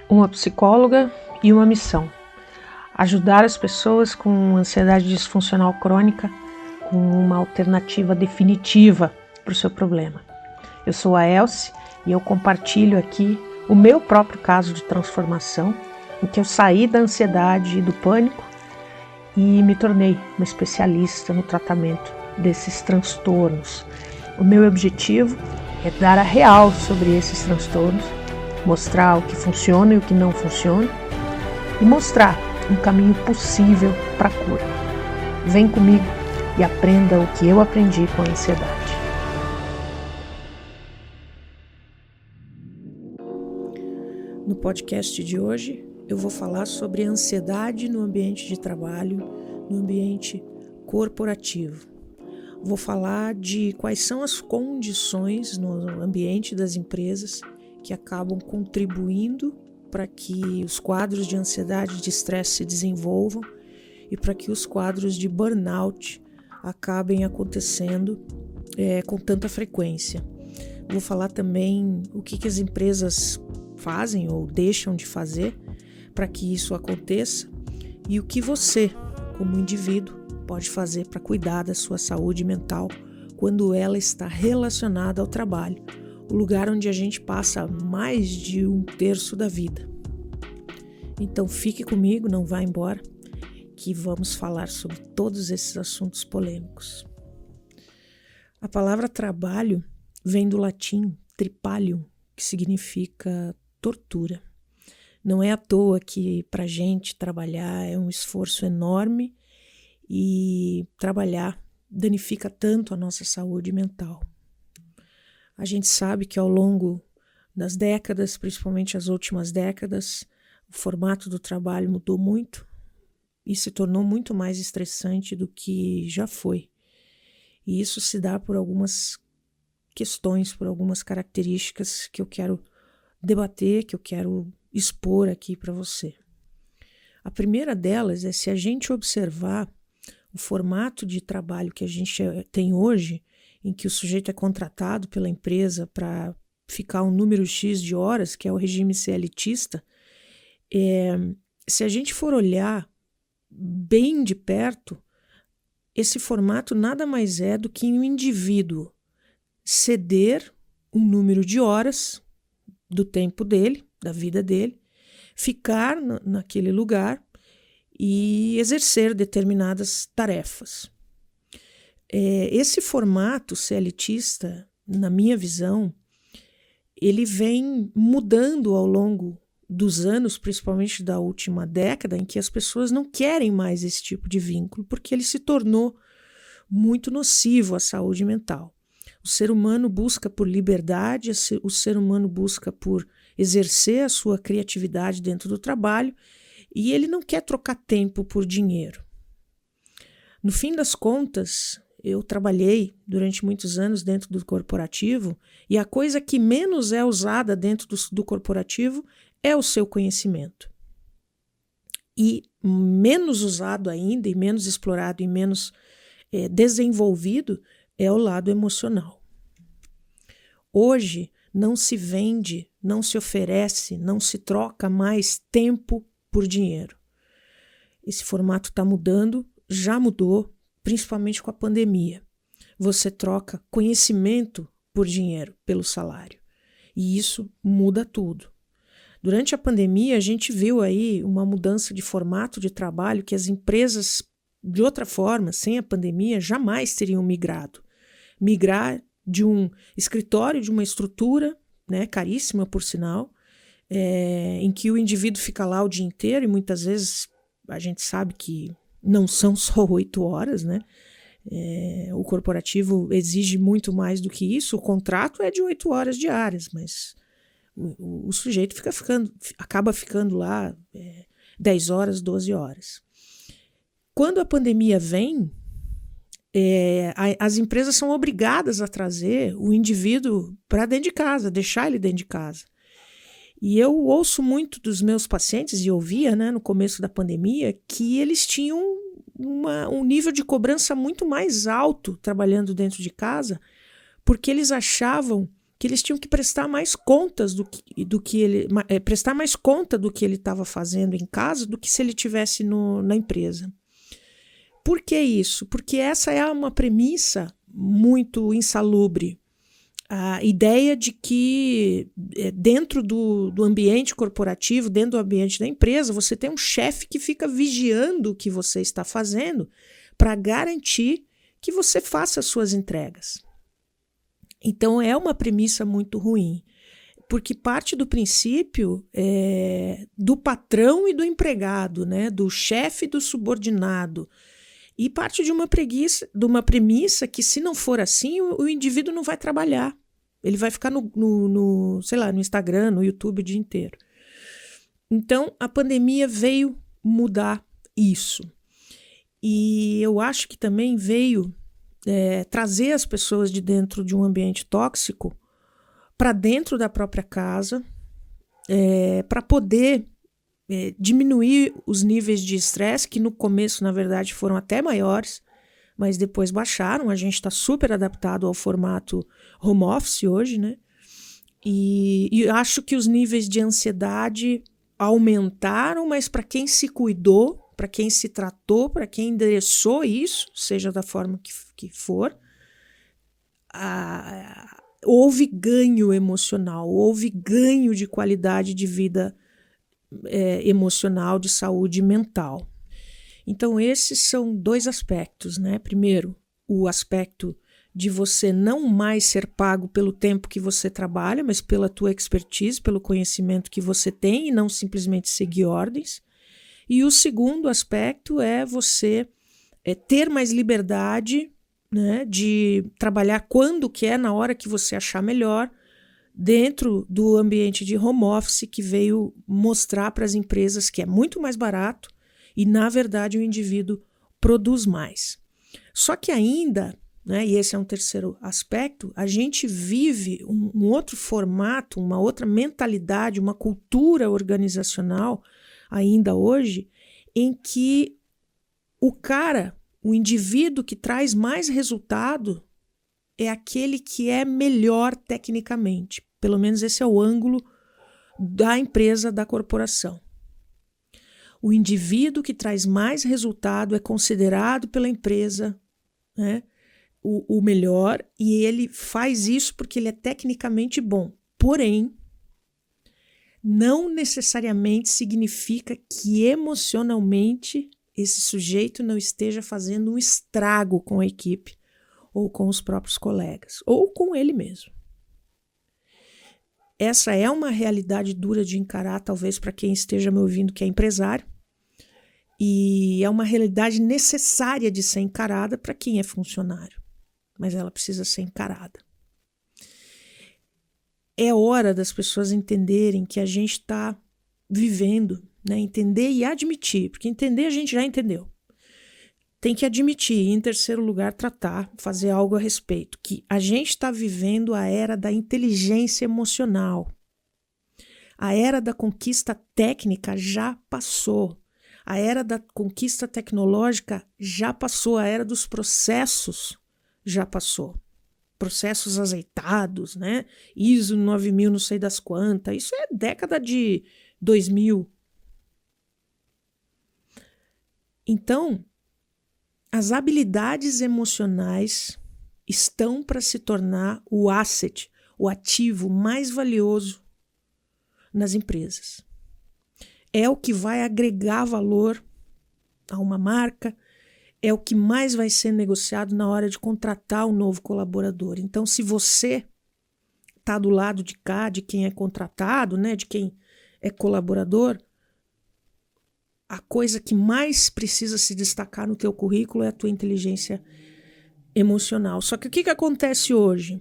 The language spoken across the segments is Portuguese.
uma psicóloga e uma missão: ajudar as pessoas com ansiedade disfuncional crônica com uma alternativa definitiva para o seu problema. Eu sou a Elce e eu compartilho aqui o meu próprio caso de transformação, em que eu saí da ansiedade e do pânico e me tornei uma especialista no tratamento desses transtornos. O meu objetivo é dar a real sobre esses transtornos, mostrar o que funciona e o que não funciona e mostrar um caminho possível para a cura. Vem comigo e aprenda o que eu aprendi com a ansiedade. No podcast de hoje, eu vou falar sobre a ansiedade no ambiente de trabalho, no ambiente corporativo. Vou falar de quais são as condições no ambiente das empresas que acabam contribuindo para que os quadros de ansiedade e de estresse se desenvolvam e para que os quadros de burnout acabem acontecendo com tanta frequência. Vou falar também o que as empresas fazem ou deixam de fazer para que isso aconteça e o que você, como indivíduo, pode fazer para cuidar da sua saúde mental quando ela está relacionada ao trabalho, o lugar onde a gente passa mais de 1/3 da vida. Então fique comigo, não vá embora, que vamos falar sobre todos esses assuntos polêmicos. A palavra trabalho vem do latim tripalium, que significa tortura. Não é à toa que para a gente trabalhar é um esforço enorme e trabalhar danifica tanto a nossa saúde mental. A gente sabe que ao longo das décadas, principalmente as últimas décadas, o formato do trabalho mudou muito e se tornou muito mais estressante do que já foi. E isso se dá por algumas questões, por algumas características que eu quero debater, que eu quero expor aqui para você. A primeira delas é se a gente observar o formato de trabalho que a gente tem hoje, em que o sujeito é contratado pela empresa para ficar um número X de horas, que é o regime CLTista, se a gente for olhar bem de perto, esse formato nada mais é do que um indivíduo ceder um número de horas do tempo dele, da vida dele, ficar naquele lugar e exercer determinadas tarefas. Esse formato CLTista, na minha visão, ele vem mudando ao longo dos anos, principalmente da última década, em que as pessoas não querem mais esse tipo de vínculo, porque ele se tornou muito nocivo à saúde mental. O ser humano busca por liberdade, o ser humano busca por exercer a sua criatividade dentro do trabalho e ele não quer trocar tempo por dinheiro. No fim das contas, eu trabalhei durante muitos anos dentro do corporativo e a coisa que menos é usada dentro do corporativo é o seu conhecimento. E menos usado ainda, e menos explorado, e menos desenvolvido é o lado emocional. Hoje não se vende, não se oferece, não se troca mais tempo por dinheiro. Esse formato está mudando, já mudou, principalmente com a pandemia. Você troca conhecimento por dinheiro, pelo salário. E isso muda tudo. Durante a pandemia, a gente viu aí uma mudança de formato de trabalho que as empresas, de outra forma, sem a pandemia, jamais teriam migrado. Migrar de um escritório, de uma estrutura, né, caríssima por sinal, em que o indivíduo fica lá o dia inteiro e muitas vezes a gente sabe que não são só 8 horas, né? O corporativo exige muito mais do que isso, o contrato é de 8 horas diárias, mas o sujeito acaba ficando lá 10 horas, 12 horas. Quando a pandemia vem, as empresas são obrigadas a trazer o indivíduo para dentro de casa, deixar ele dentro de casa. E eu ouço muito dos meus pacientes, e ouvia, né, no começo da pandemia, que eles tinham um nível de cobrança muito mais alto trabalhando dentro de casa, porque eles achavam que eles tinham que prestar mais contas prestar mais conta do que ele estava fazendo em casa do que se ele tivesse na empresa. Por que isso? Porque essa é uma premissa muito insalubre. A ideia de que dentro do ambiente corporativo, dentro do ambiente da empresa, você tem um chefe que fica vigiando o que você está fazendo para garantir que você faça as suas entregas. Então, é uma premissa muito ruim, porque parte do princípio do patrão e do empregado, né? Do chefe e do subordinado. E parte de uma premissa que, se não for assim, o indivíduo não vai trabalhar. Ele vai ficar no Instagram, no YouTube o dia inteiro. Então, a pandemia veio mudar isso. E eu acho que também veio trazer as pessoas de dentro de um ambiente tóxico para dentro da própria casa, para poder diminuir os níveis de estresse, que no começo, na verdade, foram até maiores, mas depois baixaram. A gente está super adaptado ao formato home office hoje, né? E acho que os níveis de ansiedade aumentaram, mas para quem se cuidou, para quem se tratou, para quem endereçou isso, seja da forma que for, houve ganho emocional, houve ganho de qualidade de vida emocional, de saúde mental. Então, esses são dois aspectos, né? Primeiro, o aspecto de você não mais ser pago pelo tempo que você trabalha, mas pela tua expertise, pelo conhecimento que você tem e não simplesmente seguir ordens. E o segundo aspecto é você ter mais liberdade, né, de trabalhar quando quer, na hora que você achar melhor, dentro do ambiente de home office, que veio mostrar para as empresas que é muito mais barato e, na verdade, o indivíduo produz mais. Só que ainda, né, e esse é um terceiro aspecto, a gente vive um outro formato, uma outra mentalidade, uma cultura organizacional ainda hoje, em que o indivíduo que traz mais resultado é aquele que é melhor tecnicamente. Pelo menos esse é o ângulo da empresa, da corporação. O indivíduo que traz mais resultado é considerado pela empresa, né, o melhor, e ele faz isso porque ele é tecnicamente bom. Porém, não necessariamente significa que emocionalmente esse sujeito não esteja fazendo um estrago com a equipe, ou com os próprios colegas, ou com ele mesmo. Essa é uma realidade dura de encarar, talvez para quem esteja me ouvindo que é empresário, e é uma realidade necessária de ser encarada para quem é funcionário, mas ela precisa ser encarada. É hora das pessoas entenderem que a gente está vivendo, né? Entender e admitir, porque entender a gente já entendeu. Tem que admitir e, em terceiro lugar, tratar, fazer algo a respeito, que a gente está vivendo a era da inteligência emocional. A era da conquista técnica já passou. A era da conquista tecnológica já passou. A era dos processos já passou. Processos azeitados, né? ISO 9000, não sei das quantas. Isso é década de 2000. Então, as habilidades emocionais estão para se tornar o asset, o ativo mais valioso nas empresas. É o que vai agregar valor a uma marca, é o que mais vai ser negociado na hora de contratar um novo colaborador. Então, se você está do lado de cá, de quem é contratado, né, de quem é colaborador, a coisa que mais precisa se destacar no teu currículo é a tua inteligência emocional. Só que o que acontece hoje?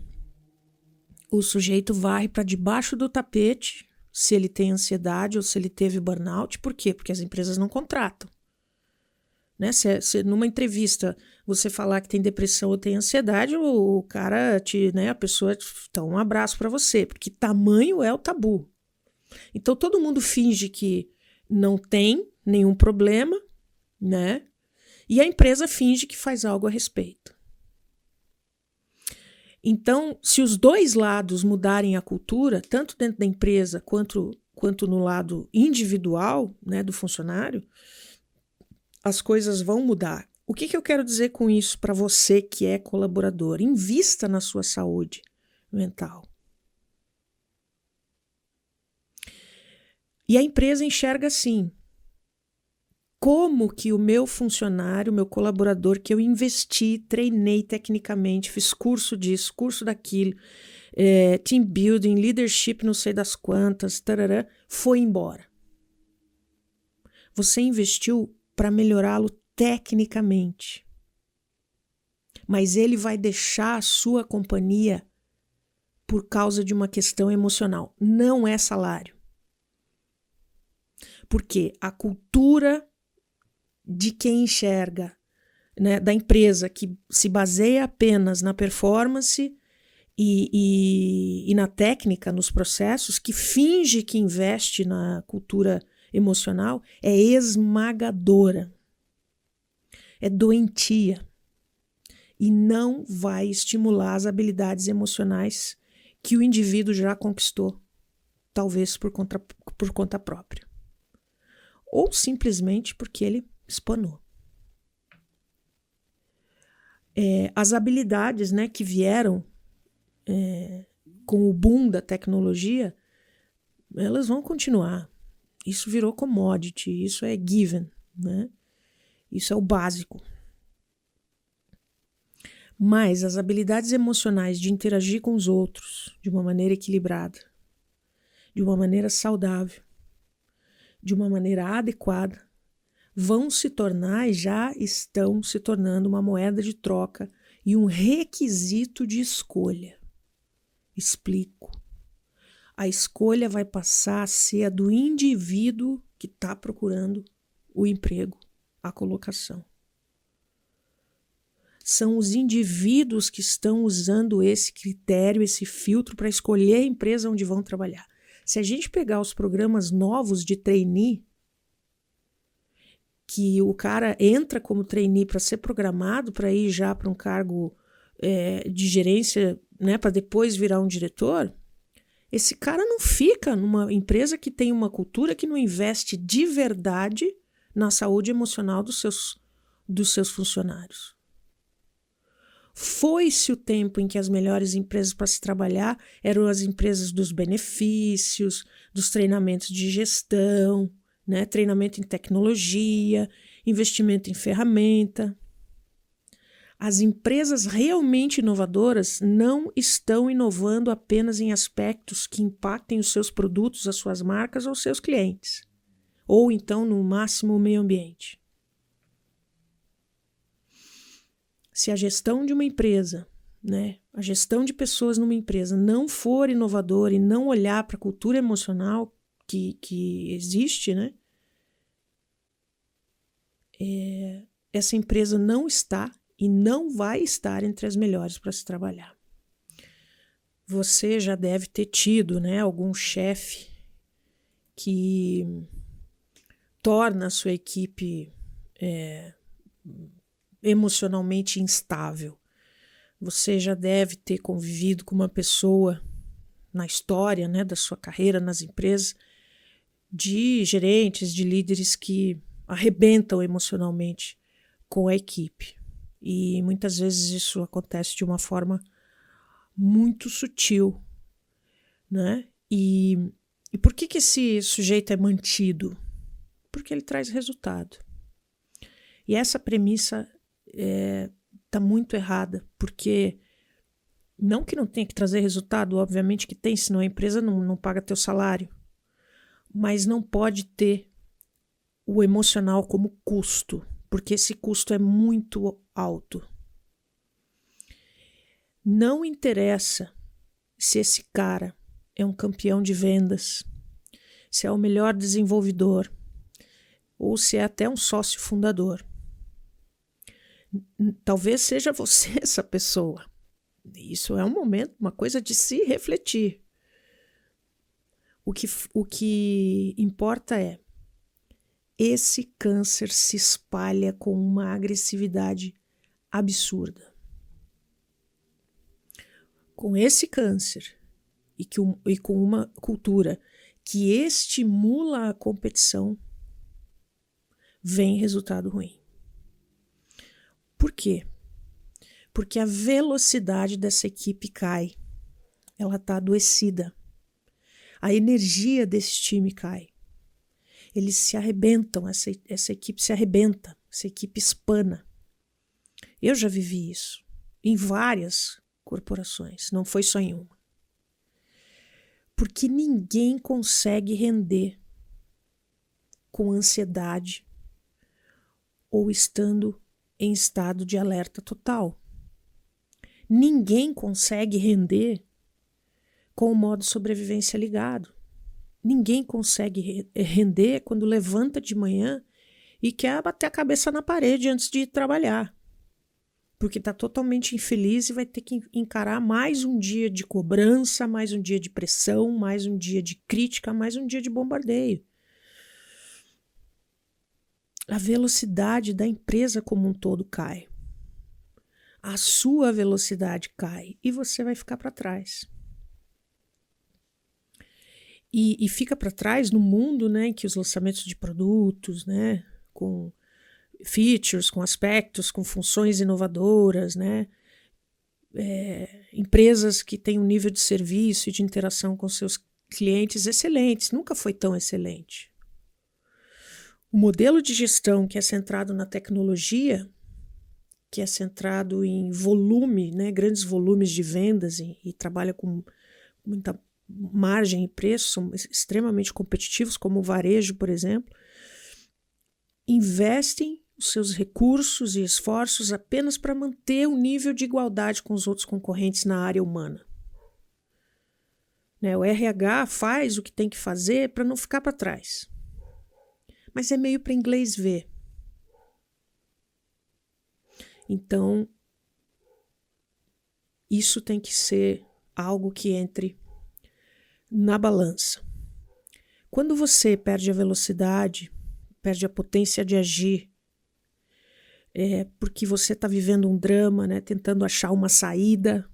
O sujeito varre para debaixo do tapete se ele tem ansiedade ou se ele teve burnout. Por quê? Porque as empresas não contratam. Né? Se numa entrevista você falar que tem depressão ou tem ansiedade, o cara a pessoa dá um abraço para você, porque tamanho é o tabu. Então todo mundo finge que não tem nenhum problema, né? E a empresa finge que faz algo a respeito. Então, se os dois lados mudarem a cultura, tanto dentro da empresa quanto no lado individual, né, do funcionário, as coisas vão mudar. O que eu quero dizer com isso para você que é colaborador? Invista na sua saúde mental. E a empresa enxerga assim: como que o meu funcionário, meu colaborador, que eu investi, treinei tecnicamente, fiz curso disso, curso daquilo, team building, leadership, não sei das quantas, tarará, foi embora. Você investiu para melhorá-lo tecnicamente. Mas ele vai deixar a sua companhia por causa de uma questão emocional. Não é salário. Porque a cultura de quem enxerga, né, da empresa que se baseia apenas na performance e na técnica, nos processos, que finge que investe na cultura emocional, é esmagadora, é doentia e não vai estimular as habilidades emocionais que o indivíduo já conquistou, talvez por conta própria, ou simplesmente porque ele espanou. As habilidades, né, que vieram com o boom da tecnologia, elas vão continuar. Isso virou commodity, isso é given, né? Isso é o básico. Mas as habilidades emocionais de interagir com os outros de uma maneira equilibrada, de uma maneira saudável, de uma maneira adequada, vão se tornar e já estão se tornando uma moeda de troca e um requisito de escolha. Explico. A escolha vai passar a ser a do indivíduo que está procurando o emprego, a colocação. São os indivíduos que estão usando esse critério, esse filtro para escolher a empresa onde vão trabalhar. Se a gente pegar os programas novos de trainee, que o cara entra como trainee para ser programado, para ir já para um cargo de gerência, né, para depois virar um diretor, esse cara não fica numa empresa que tem uma cultura que não investe de verdade na saúde emocional dos seus funcionários. Foi-se o tempo em que as melhores empresas para se trabalhar eram as empresas dos benefícios, dos treinamentos de gestão, né? Treinamento em tecnologia, investimento em ferramenta. As empresas realmente inovadoras não estão inovando apenas em aspectos que impactem os seus produtos, as suas marcas ou seus clientes, ou então, no máximo, o meio ambiente. Se a gestão de uma empresa, né, a gestão de pessoas numa empresa não for inovadora e não olhar para a cultura emocional que existe, né, essa empresa não está e não vai estar entre as melhores para se trabalhar. Você já deve ter tido, né, algum chefe que torna a sua equipe emocionalmente instável. Você já deve ter convivido com uma pessoa na história, né, da sua carreira nas empresas, de gerentes, de líderes que arrebentam emocionalmente com a equipe. E muitas vezes isso acontece de uma forma muito sutil, né? E por que esse sujeito é mantido? Porque ele traz resultado. E essa premissa está muito errada, porque não que não tenha que trazer resultado, obviamente que tem, senão a empresa não paga teu salário, mas não pode ter o emocional como custo, porque esse custo é muito alto. Não interessa se esse cara é um campeão de vendas, se é o melhor desenvolvedor, ou se é até um sócio fundador. Talvez seja você essa pessoa. Isso é um momento, uma coisa de se refletir. O que importa é: esse câncer se espalha com uma agressividade absurda. com esse câncer e com uma cultura que estimula a competição, vem resultado ruim. Por quê? Porque a velocidade dessa equipe cai. Ela está adoecida. A energia desse time cai. Eles se arrebentam, essa equipe se arrebenta, essa equipe espana. Eu já vivi isso em várias corporações, não foi só em uma. Porque ninguém consegue render com ansiedade ou estando em estado de alerta total. Ninguém consegue render com o modo sobrevivência ligado. Ninguém consegue render quando levanta de manhã e quer bater a cabeça na parede antes de ir trabalhar. Porque está totalmente infeliz e vai ter que encarar mais um dia de cobrança, mais um dia de pressão, mais um dia de crítica, mais um dia de bombardeio. A velocidade da empresa como um todo cai. A sua velocidade cai e você vai ficar para trás. E fica para trás no mundo, né, em que os lançamentos de produtos, né, com features, com aspectos, com funções inovadoras, né, empresas que têm um nível de serviço e de interação com seus clientes excelentes, nunca foi tão excelente. O modelo de gestão que é centrado na tecnologia, que é centrado em volume, né, grandes volumes de vendas e trabalha com muita margem e preço, são extremamente competitivos, como o varejo, por exemplo, investem os seus recursos e esforços apenas para manter um nível de igualdade com os outros concorrentes na área humana. Né, o RH faz o que tem que fazer para não ficar para trás. Mas é meio para inglês ver. Então, isso tem que ser algo que entre na balança. Quando você perde a velocidade, perde a potência de agir, porque você está vivendo um drama, né, tentando achar uma saída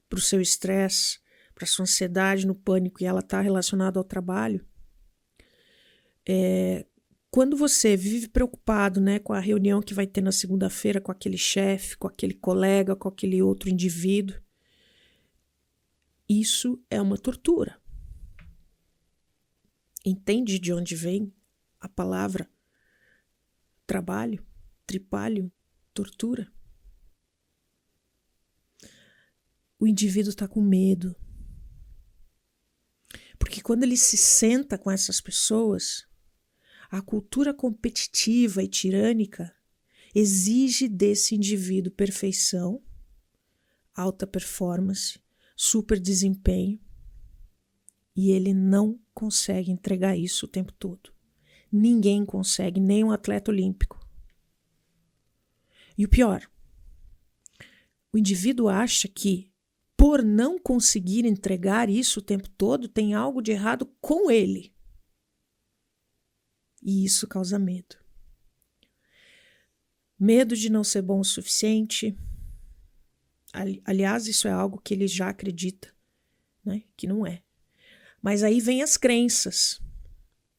para o seu estresse, para a sua ansiedade, no pânico, e ela está relacionada ao trabalho, quando você vive preocupado, né, com a reunião que vai ter na segunda-feira com aquele chefe, com aquele colega, com aquele outro indivíduo, isso é uma tortura. Entende de onde vem a palavra trabalho, tripalho, tortura? O indivíduo está com medo. Porque quando ele se senta com essas pessoas, a cultura competitiva e tirânica exige desse indivíduo perfeição, alta performance, super desempenho, e ele não consegue entregar isso o tempo todo. Ninguém consegue, nem um atleta olímpico. E o pior, o indivíduo acha que, por não conseguir entregar isso o tempo todo, tem algo de errado com ele. E isso causa medo. Medo de não ser bom o suficiente. Aliás, isso é algo que ele já acredita, né, que não é. Mas aí vem as crenças.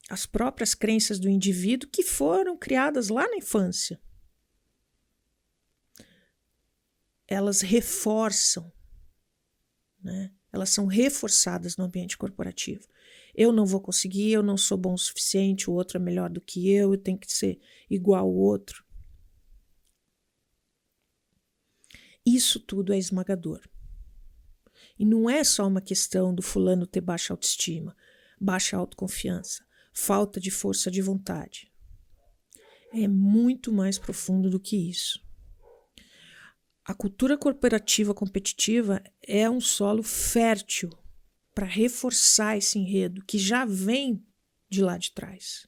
As próprias crenças do indivíduo que foram criadas lá na infância. Elas reforçam, né? Elas são reforçadas no ambiente corporativo. Eu não vou conseguir, eu não sou bom o suficiente, o outro é melhor do que eu tenho que ser igual ao outro. Isso tudo é esmagador. E não é só uma questão do fulano ter baixa autoestima, baixa autoconfiança, falta de força de vontade. É muito mais profundo do que isso. A cultura corporativa competitiva é um solo fértil para reforçar esse enredo que já vem de lá de trás.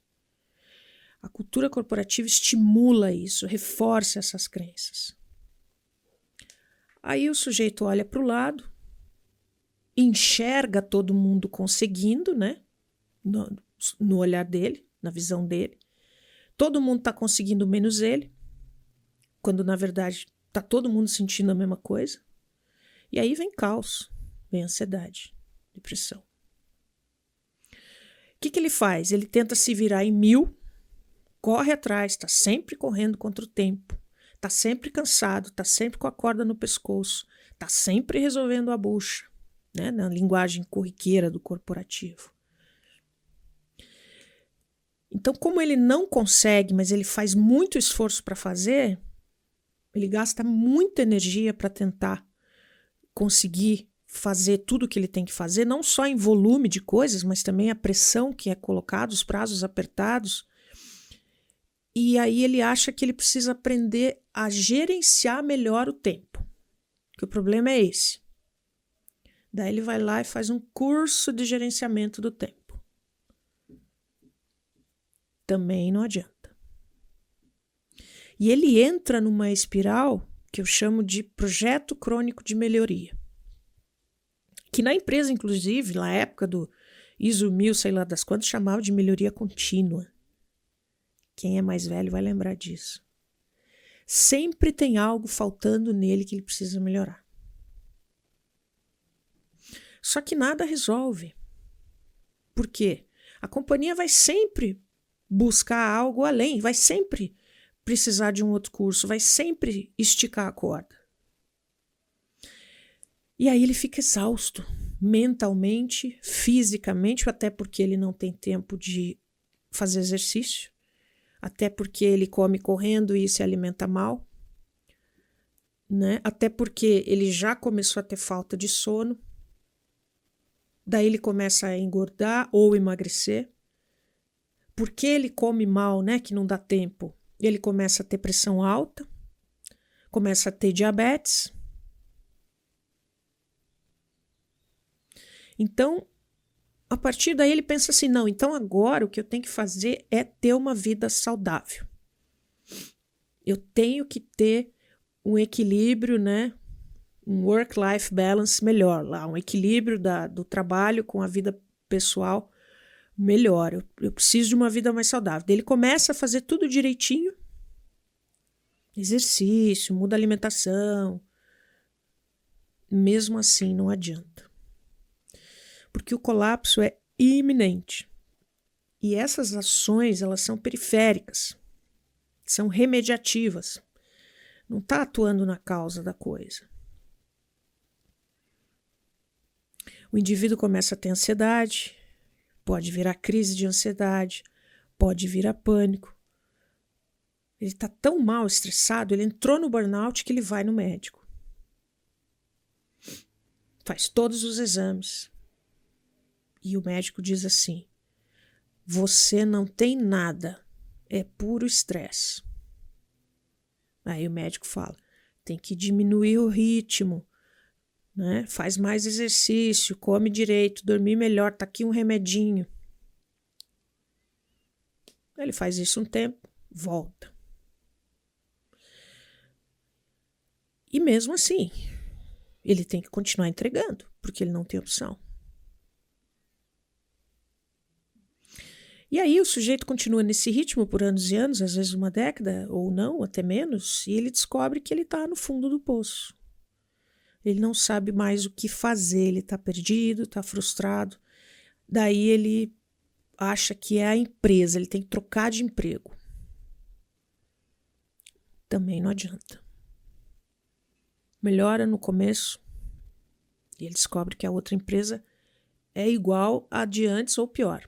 A cultura corporativa estimula isso, reforça essas crenças. Aí o sujeito olha para o lado, enxerga todo mundo conseguindo, né? No olhar dele, na visão dele. Todo mundo está conseguindo menos ele, quando na verdade está todo mundo sentindo a mesma coisa. E aí vem caos. vem ansiedade, depressão. O que ele faz? Ele tenta se virar em 1000, corre atrás, está sempre correndo contra o tempo, está sempre cansado, está sempre com a corda no pescoço, está sempre resolvendo a bucha, né? Na linguagem corriqueira do corporativo. Então, como ele não consegue, mas ele faz muito esforço para fazer, ele gasta muita energia para tentar conseguir fazer tudo o que ele tem que fazer, não só em volume de coisas, mas também a pressão que é colocada, os prazos apertados. E aí ele acha que ele precisa aprender a gerenciar melhor o tempo. Que o problema é esse. Daí ele vai lá e faz um curso de gerenciamento do tempo. Também não adianta. E ele entra numa espiral que eu chamo de projeto crônico de melhoria. Que na empresa, inclusive, na época do ISO 1000, sei lá das quantas, chamava de melhoria contínua. Quem é mais velho vai lembrar disso. Sempre tem algo faltando nele que ele precisa melhorar. Só que nada resolve. Por quê? A companhia vai sempre buscar algo além, vai sempre precisar de um outro curso, vai sempre esticar a corda. E aí ele fica exausto, mentalmente, fisicamente, até porque ele não tem tempo de fazer exercício, até porque ele come correndo e se alimenta mal, né? Até porque ele já começou a ter falta de sono, daí ele começa a engordar ou emagrecer. Porque ele come mal, né, que não dá tempo, ele começa a ter pressão alta, começa a ter diabetes. Então, a partir daí ele pensa assim, não, então agora o que eu tenho que fazer é ter uma vida saudável. Eu tenho que ter um equilíbrio, né, um work-life balance melhor, lá, um equilíbrio do trabalho com a vida pessoal melhor, eu preciso de uma vida mais saudável. Daí ele começa a fazer tudo direitinho, exercício, muda a alimentação, mesmo assim não adianta. Porque o colapso é iminente. E essas ações, elas são periféricas, são remediativas, não está atuando na causa da coisa. O indivíduo começa a ter ansiedade, pode virar crise de ansiedade, pode virar pânico. Ele está tão mal estressado, ele entrou no burnout que ele vai no médico. Faz todos os exames. E o médico diz assim, você não tem nada, é puro estresse. Aí o médico fala, tem que diminuir o ritmo, né? Faz mais exercício, come direito, dormir melhor, tá aqui um remedinho. Ele faz isso um tempo, volta. E mesmo assim, ele tem que continuar entregando, porque ele não tem opção. E aí o sujeito continua nesse ritmo por anos e anos, às vezes uma década, ou não, até menos, e ele descobre que ele está no fundo do poço. Ele não sabe mais o que fazer, ele está perdido, está frustrado. Daí ele acha que é a empresa, ele tem que trocar de emprego. Também não adianta. Melhora no começo e ele descobre que a outra empresa é igual a de antes ou pior.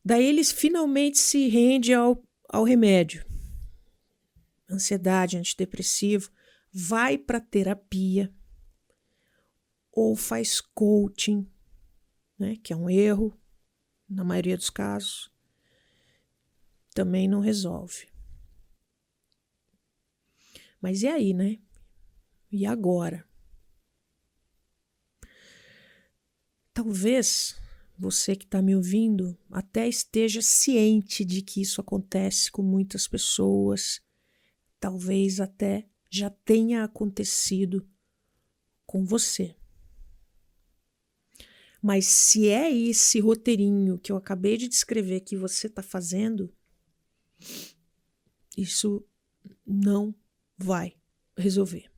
Daí ele finalmente se rende ao remédio. Ansiedade, antidepressivo, vai para terapia ou faz coaching, né, que é um erro na maioria dos casos, também não resolve. Mas e aí, né? E agora? Talvez você que está me ouvindo até esteja ciente de que isso acontece com muitas pessoas, talvez até já tenha acontecido com você. Mas se é esse roteirinho que eu acabei de descrever que você está fazendo, isso não vai resolver.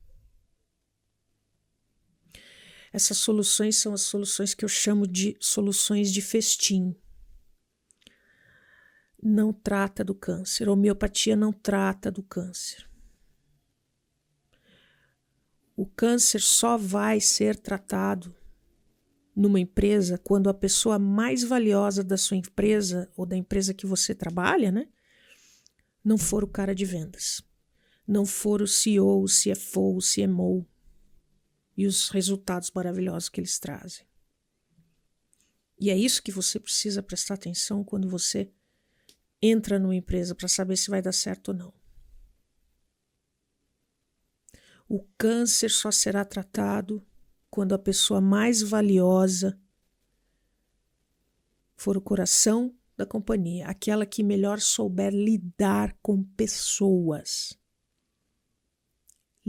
Essas soluções são as soluções que eu chamo de soluções de festim. Não trata do câncer. A homeopatia não trata do câncer. O câncer só vai ser tratado numa empresa quando a pessoa mais valiosa da sua empresa ou da empresa que você trabalha, né, não for o cara de vendas, não for o CEO, o CFO, o CMO e os resultados maravilhosos que eles trazem. E é isso que você precisa prestar atenção quando você entra numa empresa para saber se vai dar certo ou não. O câncer só será tratado quando a pessoa mais valiosa for o coração da companhia, aquela que melhor souber lidar com pessoas.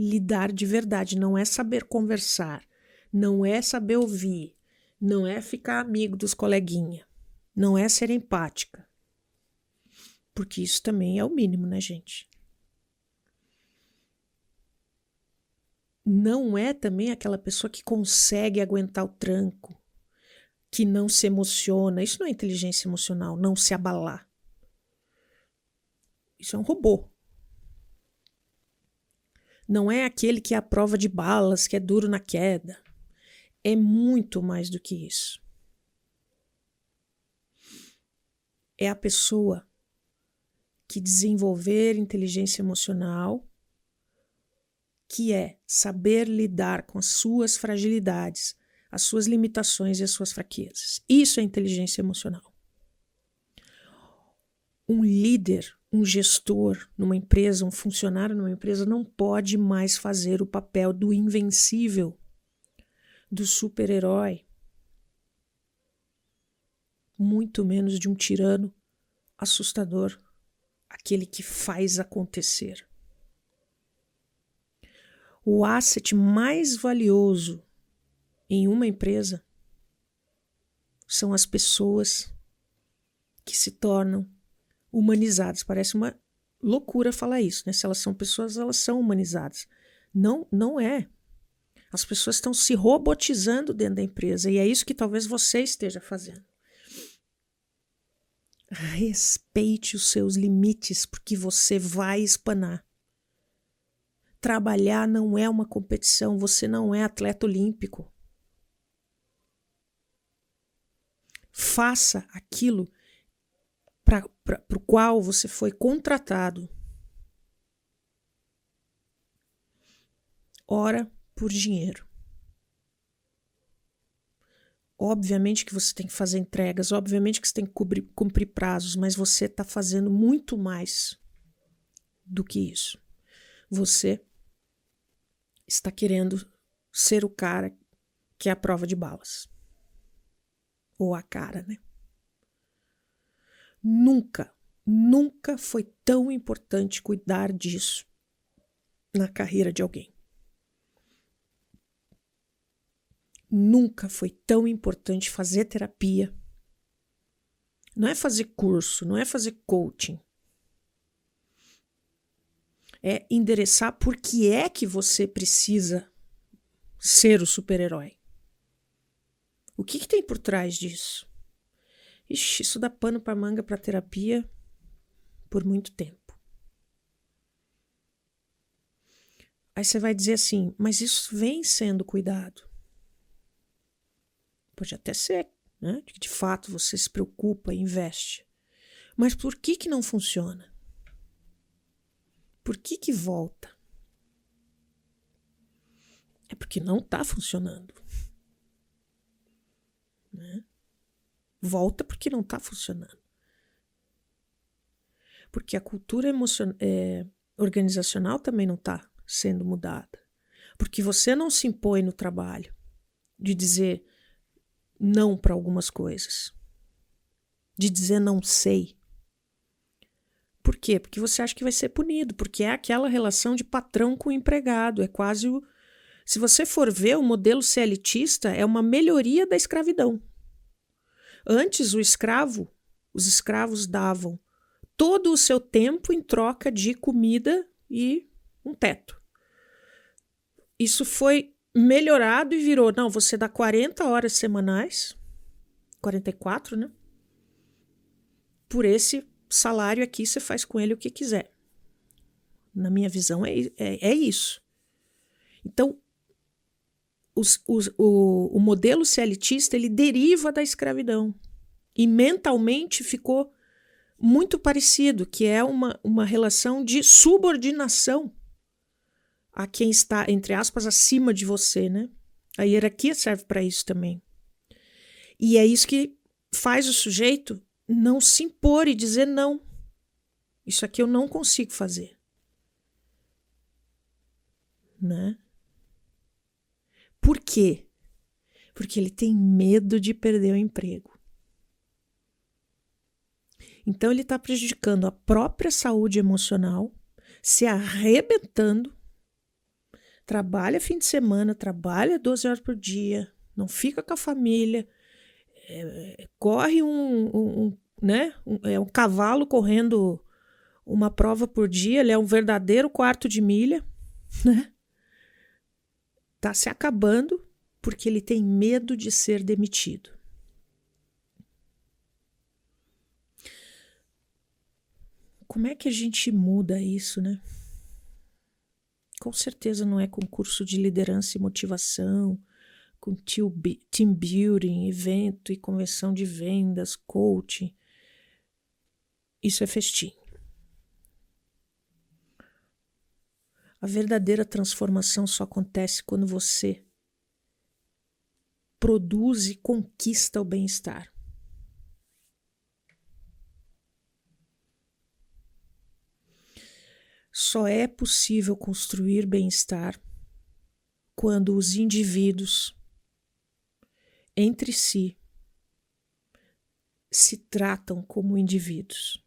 Lidar de verdade, não é saber conversar, não é saber ouvir, não é ficar amigo dos coleguinhas, não é ser empática. Porque isso também é o mínimo, né, gente? Não é também aquela pessoa que consegue aguentar o tranco, que não se emociona. Isso não é inteligência emocional, não se abalar. Isso é um robô. Não é aquele que é à prova de balas, que é duro na queda. É muito mais do que isso. É a pessoa que desenvolver inteligência emocional, que é saber lidar com as suas fragilidades, as suas limitações e as suas fraquezas. Isso é inteligência emocional. Um líder, um gestor numa empresa, um funcionário numa empresa não pode mais fazer o papel do invencível, do super-herói, muito menos de um tirano assustador, aquele que faz acontecer. O asset mais valioso em uma empresa são as pessoas que se tornam humanizadas. Parece uma loucura falar isso, né? Se elas são pessoas, elas são humanizadas. Não é. As pessoas estão se robotizando dentro da empresa e é isso que talvez você esteja fazendo. Respeite os seus limites, porque você vai espanar. Trabalhar não é uma competição, você não é atleta olímpico. Faça aquilo para o qual você foi contratado. Ora por dinheiro. Obviamente que você tem que fazer entregas, obviamente que você tem que cumprir prazos, mas você está fazendo muito mais do que isso. Você está querendo ser o cara que é a prova de balas. Ou a cara, né? Nunca foi tão importante cuidar disso na carreira de alguém. Nunca foi tão importante fazer terapia. Não é fazer curso, não é fazer coaching. É endereçar por que é que você precisa ser o super-herói. O que tem por trás disso? Ixi, isso dá pano para manga para terapia por muito tempo. Aí você vai dizer assim, mas isso vem sendo cuidado. Pode até ser, né? De fato você se preocupa e investe. Mas por que não funciona? Por que volta? É porque não está funcionando. Né? Volta porque não está funcionando. Porque a cultura organizacional também não está sendo mudada. Porque você não se impõe no trabalho de dizer não para algumas coisas. De dizer não sei. Por quê? Porque você acha que vai ser punido. Porque é aquela relação de patrão com empregado. É quase o... Se você for ver, o modelo CLTista é uma melhoria da escravidão. Antes, os escravos davam todo o seu tempo em troca de comida e um teto. Isso foi melhorado e virou, não, você dá 40 horas semanais, 44, né? Por esse salário aqui, você faz com ele o que quiser. Na minha visão, é isso. Então, o modelo CLTista, ele deriva da escravidão. E mentalmente ficou muito parecido, que é uma relação de subordinação a quem está, entre aspas, acima de você, né? A hierarquia serve para isso também. E é isso que faz o sujeito não se impor e dizer não. Isso aqui eu não consigo fazer. Né? Por quê? Porque ele tem medo de perder o emprego. Então ele está prejudicando a própria saúde emocional, se arrebentando, trabalha fim de semana, trabalha 12 horas por dia, não fica com a família, corre né? Um cavalo correndo uma prova por dia, ele é um verdadeiro quarto de milha, né? Tá se acabando porque ele tem medo de ser demitido. Como é que a gente muda isso, né? Com certeza não é com curso de liderança e motivação, com team building, evento e convenção de vendas, coaching. Isso é festim. A verdadeira transformação só acontece quando você produz e conquista o bem-estar. Só é possível construir bem-estar quando os indivíduos entre si se tratam como indivíduos,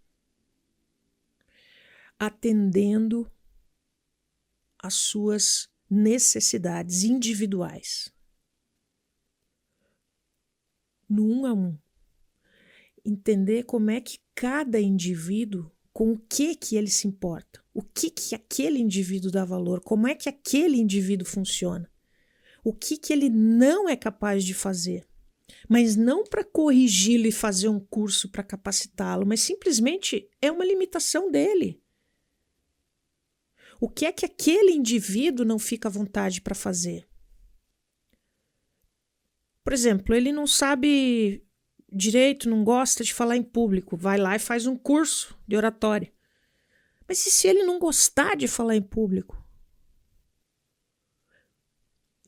atendendo às suas necessidades individuais, no 1 a 1. Entender como é que cada indivíduo, com o que ele se importa, o que aquele indivíduo dá valor, como é que aquele indivíduo funciona, o que ele não é capaz de fazer, mas não para corrigi-lo e fazer um curso para capacitá-lo, mas simplesmente é uma limitação dele. O que é que aquele indivíduo não fica à vontade para fazer? Por exemplo, ele não sabe direito, não gosta de falar em público, vai lá e faz um curso de oratória. Mas e se ele não gostar de falar em público?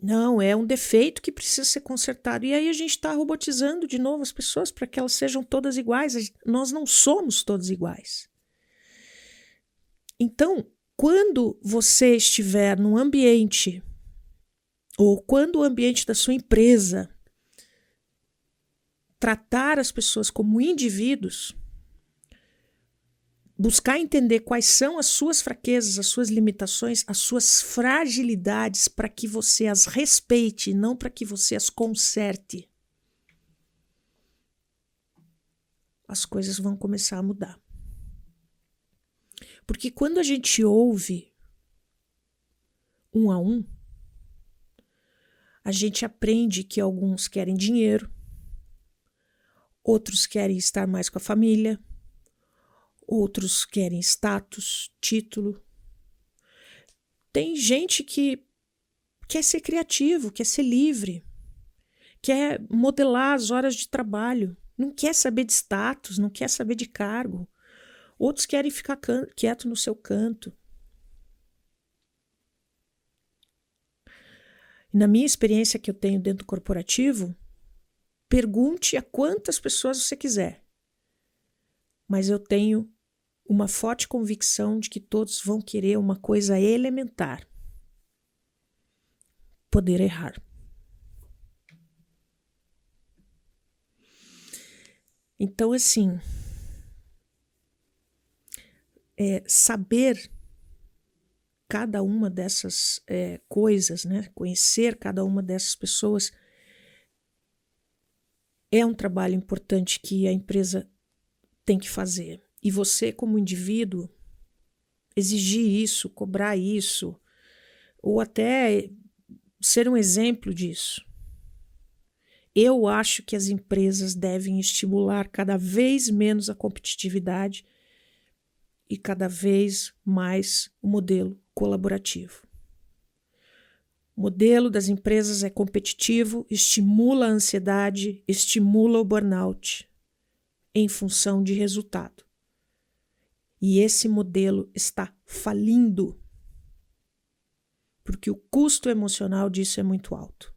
Não, é um defeito que precisa ser consertado. E aí a gente está robotizando de novo as pessoas para que elas sejam todas iguais. Nós não somos todos iguais. Então, quando você estiver num ambiente, ou quando o ambiente da sua empresa tratar as pessoas como indivíduos, buscar entender quais são as suas fraquezas, as suas limitações, as suas fragilidades para que você as respeite, não para que você as conserte, as coisas vão começar a mudar. Porque quando a gente ouve 1 a 1, a gente aprende que alguns querem dinheiro, outros querem estar mais com a família, outros querem status, título. Tem gente que quer ser criativo, quer ser livre, quer modelar as horas de trabalho, não quer saber de status, não quer saber de cargo. Outros querem ficar quieto no seu canto. Na minha experiência que eu tenho dentro do corporativo, pergunte a quantas pessoas você quiser. Mas eu tenho uma forte convicção de que todos vão querer uma coisa elementar: poder errar. Então, assim, saber cada uma dessas coisas, né? Conhecer cada uma dessas pessoas é um trabalho importante que a empresa tem que fazer. E você, como indivíduo, exigir isso, cobrar isso, ou até ser um exemplo disso. Eu acho que as empresas devem estimular cada vez menos a competitividade e cada vez mais o modelo colaborativo. O modelo das empresas é competitivo, estimula a ansiedade, estimula o burnout em função de resultado. E esse modelo está falindo, porque o custo emocional disso é muito alto.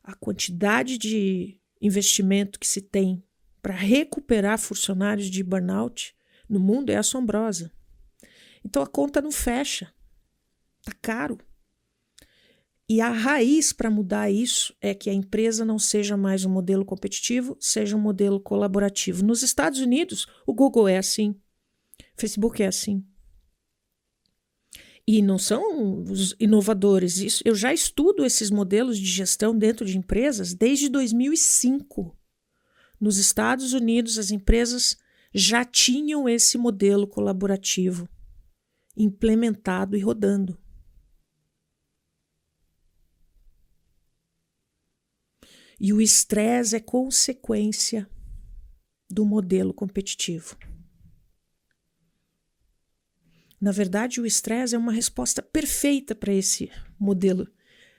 A quantidade de investimento que se tem para recuperar funcionários de burnout no mundo é assombrosa. Então a conta não fecha. Está caro. E a raiz para mudar isso é que a empresa não seja mais um modelo competitivo, seja um modelo colaborativo. Nos Estados Unidos, o Google é assim, o Facebook é assim. E não são os inovadores. Isso, eu já estudo esses modelos de gestão dentro de empresas desde 2005. Nos Estados Unidos, as empresas já tinham esse modelo colaborativo implementado e rodando. E o estresse é consequência do modelo competitivo. Na verdade, o estresse é uma resposta perfeita para esse modelo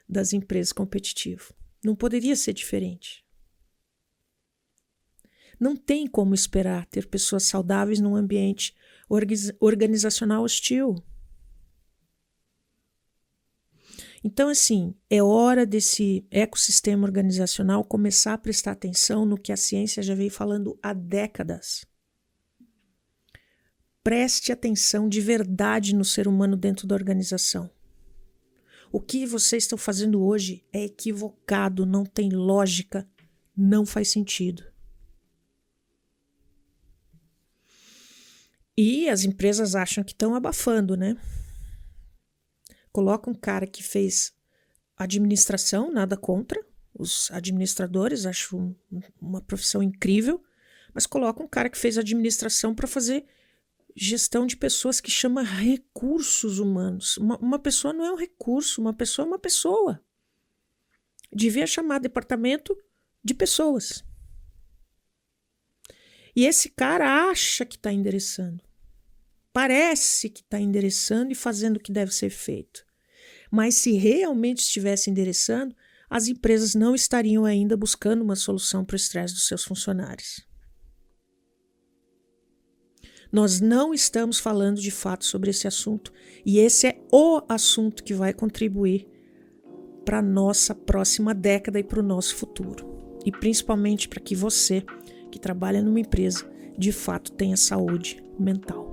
das empresas competitivo. Não poderia ser diferente. Não tem como esperar ter pessoas saudáveis num ambiente organizacional hostil. Então, assim, é hora desse ecossistema organizacional começar a prestar atenção no que a ciência já veio falando há décadas. Preste atenção de verdade no ser humano dentro da organização. O que vocês estão fazendo hoje é equivocado, não tem lógica, não faz sentido. E as empresas acham que estão abafando, né? Coloca um cara que fez administração, nada contra. Os administradores, acho uma profissão incrível. Mas coloca um cara que fez administração para fazer gestão de pessoas, que chama recursos humanos. Uma pessoa não é um recurso, uma pessoa é uma pessoa. Devia chamar departamento de pessoas. E esse cara acha que está endereçando. Parece que está endereçando e fazendo o que deve ser feito. Mas se realmente estivesse endereçando, as empresas não estariam ainda buscando uma solução para o estresse dos seus funcionários. Nós não estamos falando de fato sobre esse assunto, e esse é o assunto que vai contribuir para a nossa próxima década e para o nosso futuro. E principalmente para que você, que trabalha numa empresa, de fato tenha saúde mental.